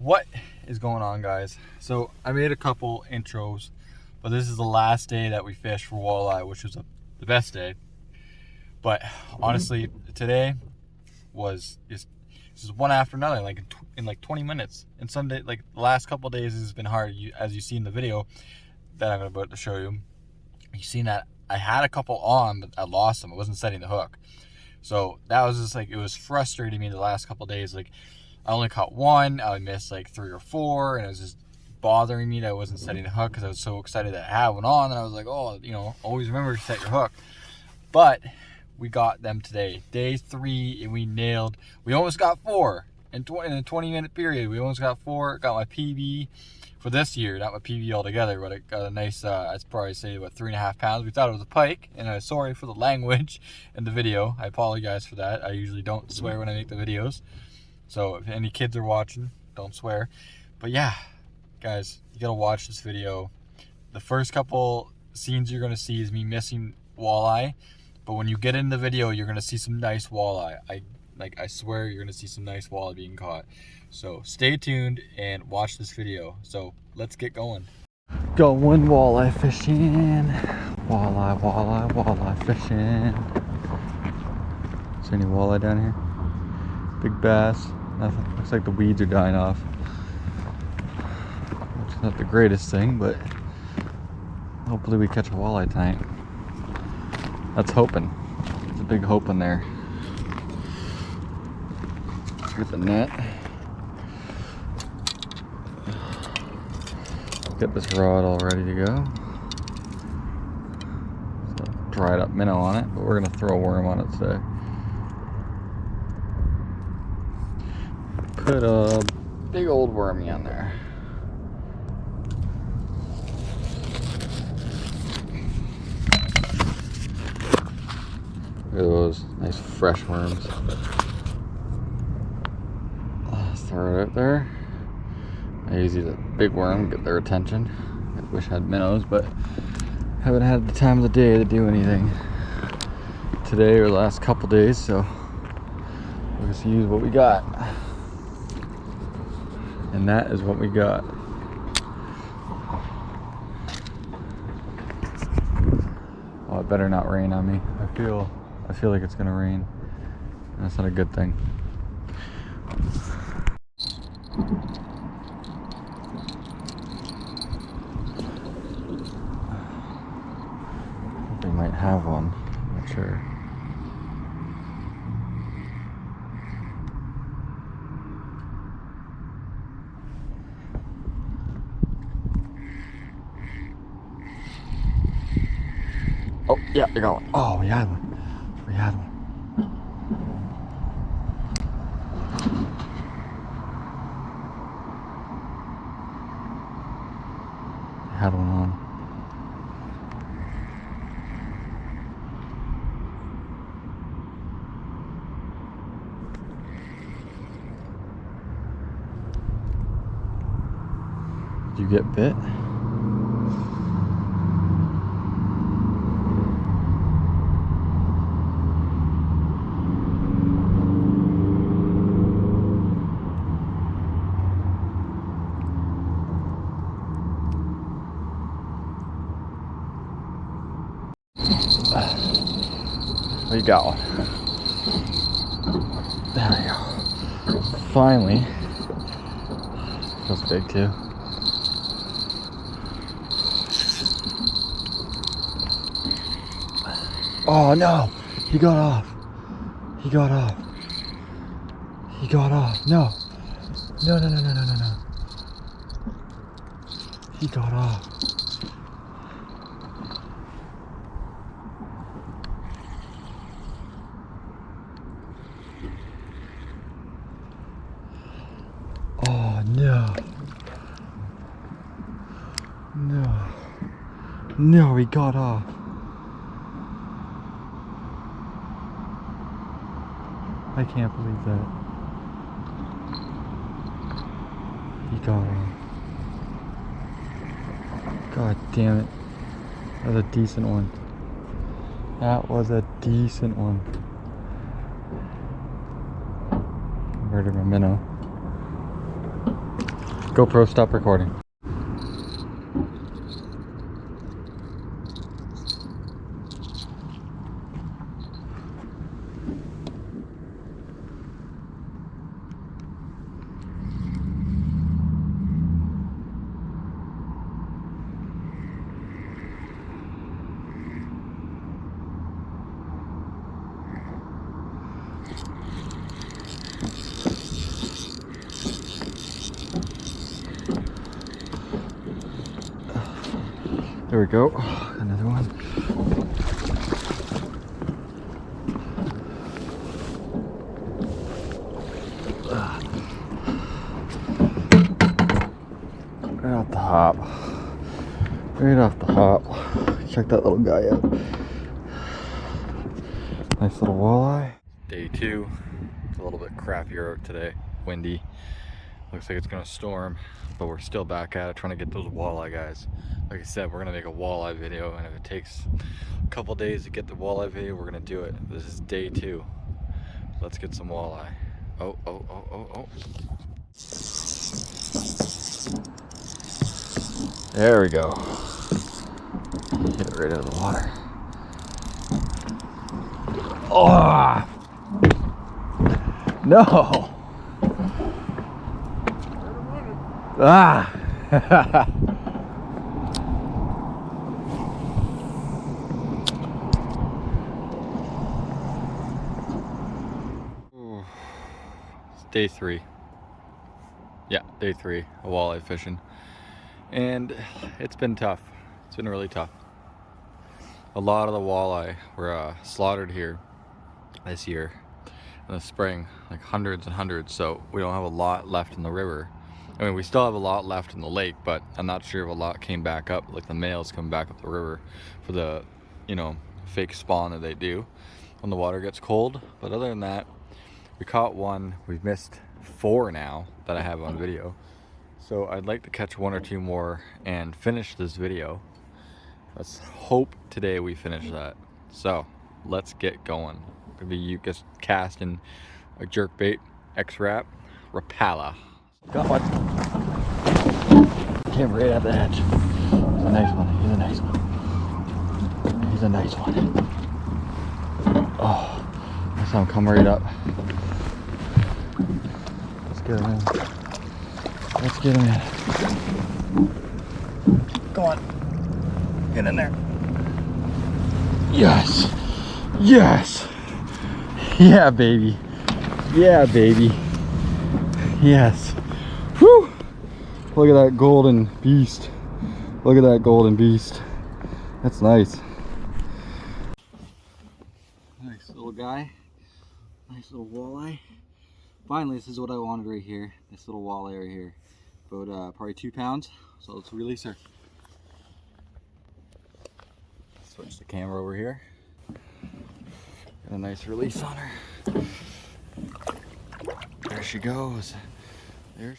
What is going on, guys? So I made a couple intros, but this is the last day that we fished for walleye, which was the best day. But honestly, today was just one after another, like in like 20 minutes. And some day, like the last couple of days, has been hard. As you see in the video that I'm about to show you, you've seen that I had a couple on, but I lost them. I wasn't setting the hook, so that was just like, it was frustrating me the last couple of days. Like, I only caught one, I missed like 3 or 4, and it was just bothering me that I wasn't setting the hook because I was so excited that I had one on, and I was like, oh, always remember to set your hook. But we got them today, day 3, and we almost got 4 in a 20-minute period. We almost got 4. Got my PB for this year, not my PB altogether, but I got a nice, I'd probably say about 3.5 pounds. We thought it was a pike, and I'm sorry for the language in the video. I apologize for that. I usually don't swear when I make the videos. So if any kids are watching, don't swear. But yeah, guys, you gotta watch this video. The first couple scenes you're gonna see is me missing walleye, but when you get in the video, you're gonna see some nice walleye. I swear you're gonna see some nice walleye being caught. So stay tuned and watch this video. So let's get going. Going walleye fishing. Walleye fishing. Is there any walleye down here? Big bass. Nothing. Looks like the weeds are dying off. Which is not the greatest thing, but hopefully we catch a walleye tonight. That's hoping. There's a big hope in there. Get the net. Get this rod all ready to go. So, dried up minnow on it, but we're gonna throw a worm on it today. Put a big old wormy on there. Look at those nice fresh worms. Let's throw it out there. I use a big worm, get their attention. I wish I had minnows, but haven't had the time of the day to do anything today or the last couple days, so we'll just use what we got. And that is what we got. Oh, it better not rain on me. I feel like it's gonna rain. That's not a good thing. They might have one. I'm not sure. Oh, yeah, you got one. Oh, we had one. We had one. We had one on. Did you get bit? We got one. There we go. Finally. Feels big too. Oh no! He got off. He got off. He got off. No. No. He got off. Oh no. No, he got off. I can't believe that. He got off. God damn it. That was a decent one. That was a decent one. Murdered my minnow. GoPro, stop recording. There we go, another one. Right off the hop. Right off the hop. Check that little guy out. Nice little walleye. Day 2. It's a little bit crappier out today. Windy. Looks like it's gonna storm, but we're still back at it trying to get those walleye guys. Like I said, we're gonna make a walleye video, and if it takes a couple days to get the walleye video, we're gonna do it. This is day 2. Let's get some walleye. Oh, oh, oh, oh, oh. There we go. Get it right out of the water. Oh! No! Ah! It's day 3. Yeah, day 3 of walleye fishing. And it's been tough. It's been really tough. A lot of the walleye were slaughtered here this year in the spring, like hundreds and hundreds, so we don't have a lot left in the river. I mean, we still have a lot left in the lake, but I'm not sure if a lot came back up, like the males come back up the river for the, you know, fake spawn that they do when the water gets cold. But other than that, we caught one. We've missed 4 now that I have on video. So I'd like to catch 1 or 2 more and finish this video. Let's hope today we finish that. So let's get going. Could be you just casting a jerkbait, X-Wrap, Rapala. Got one. Came right at the edge. He's a nice one. He's a nice one. He's a nice one. Oh, I saw him come right up. Let's get him in. Let's get him in. Go on. Get in there. Yes. Yes. Yeah, baby. Yeah, baby. Yes. Whew. Look at that golden beast. Look at that golden beast. That's nice. Nice little guy. Nice little walleye. Finally, this is what I wanted right here. This little walleye right here. About probably 2 pounds. So let's release her. Switch the camera over here. Got a nice release on her. There she goes. There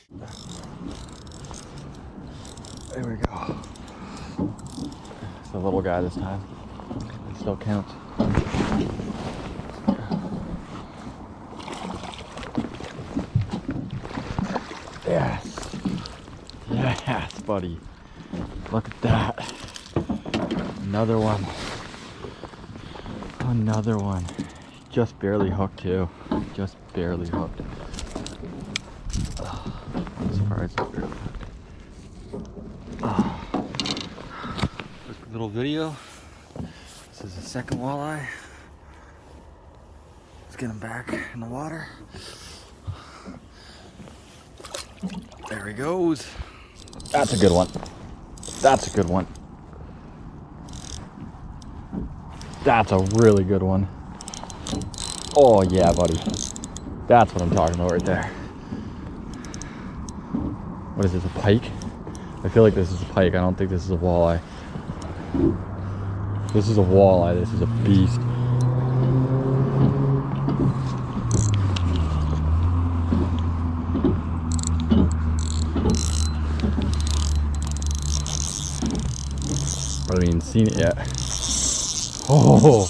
we go. It's a little guy this time. It still counts. Yes. Yes, buddy. Look at that. Another one. Another one. Just barely hooked too. Just barely hooked. As far as it's barely hooked. Quick little video. This is the second walleye. Let's get him back in the water. There he goes. That's a good one. That's a good one. That's a really good one. Oh yeah, buddy. That's what I'm talking about right there. What is this, a pike? I feel like this is a pike. I don't think this is a walleye. This is a walleye. This is a beast. I haven't even seen it yet. Oh,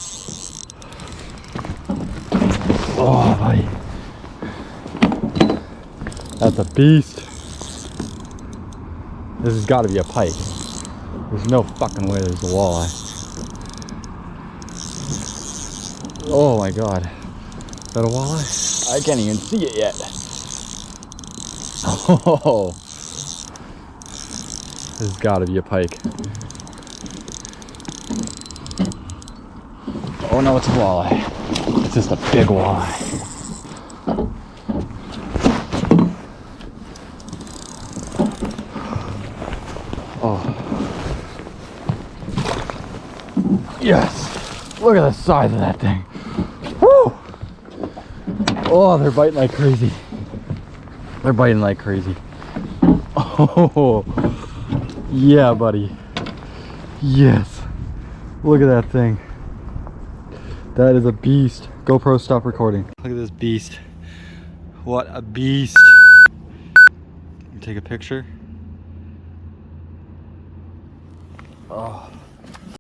oh, buddy. That's a beast. This has got to be a pike. There's no fucking way there's a walleye. Oh my god. Is that a walleye? I can't even see it yet. Oh. This has got to be a pike. Oh no, it's a walleye. It's just a big walleye. Oh. Yes! Look at the size of that thing. Woo! Oh, they're biting like crazy. They're biting like crazy. Oh, yeah, buddy. Yes. Look at that thing. That is a beast. GoPro, stop recording. Look at this beast. What a beast. Take a picture. Oh.